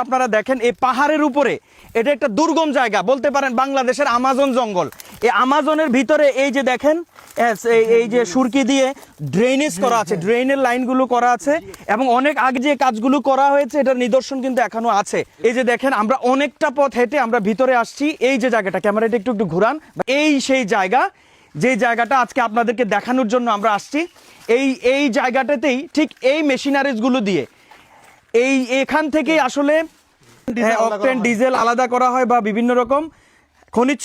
আপনারা দেখেন এই পাহাড়ের উপরে এটা একটা দুর্গম জায়গা বলতে পারেন, বাংলাদেশের আমাজন জঙ্গল। এই আমাজনের ভিতরে এই যে দেখেন এই যে সুরকি দিয়ে ড্রেনেজ করা আছে, ড্রেনের লাইনগুলো করা আছে এবং অনেক আগে যে কাজগুলো করা হয়েছে এটার নিদর্শন কিন্তু এখনো আছে। এই যে দেখেন আমরা অনেকটা পথ হেঁটে আমরা ভিতরে আসছি। এই যে জায়গাটা, ক্যামেরাটা একটু একটু ঘুরান, এই সেই জায়গা যে জায়গাটা আজকে আপনাদেরকে দেখানোর জন্য আমরা আসছি। এই জায়গাটাতেই ঠিক এই মেশিনারিজগুলো দিয়ে এখান থেকেই আসলে অকটেন ডিজেল আলাদা করা হয় বা বিভিন্ন রকম খনিজ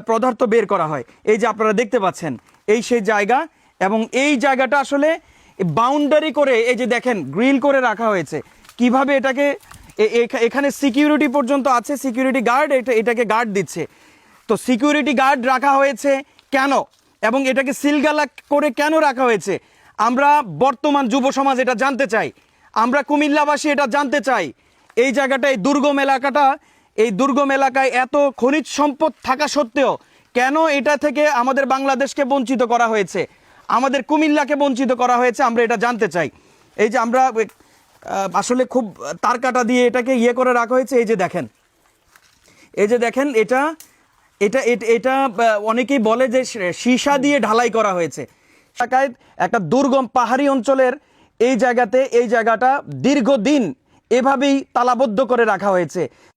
পদার্থ বের করা হয়। এই যে আপনারা দেখতে পাচ্ছেন এই সেই জায়গা, এবং এই জায়গাটা আসলে বাউন্ডারি করে এই যে দেখেন গ্রিল করে রাখা হয়েছে। কিভাবে এটাকে এখানে সিকিউরিটি পর্যন্ত আছে, সিকিউরিটি গার্ড এটাকে গার্ড দিচ্ছে। তো সিকিউরিটি গার্ড রাখা হয়েছে কেন এবং এটাকে সিলগালা করে কেন রাখা হয়েছে, আমরা বর্তমান যুব সমাজ এটা জানতে চাই, আমরা কুমিল্লাবাসী এটা জানতে চাই। এই জায়গাটা, এই দুর্গম এলাকাটা, এই দুর্গম এলাকায় এত খনিজ সম্পদ থাকা সত্ত্বেও কেন এটা থেকে আমাদের বাংলাদেশকে বঞ্চিত করা হয়েছে, আমাদের কুমিল্লাকে বঞ্চিত করা হয়েছে, আমরা এটা জানতে চাই। এই যে আমরা আসলে খুব তার কাটা দিয়ে এটাকে করে রাখা হয়েছে। এই যে দেখেন, এই যে দেখেন এটা এটা এটা অনেকেই বলে যে সীসা দিয়ে ঢালাই করা হয়েছে। এলাকায় একটা দুর্গম পাহাড়ি অঞ্চলের এই জায়গাটা দীর্ঘদিন এভাবেই তালাবদ্ধ করে রাখা হয়েছে।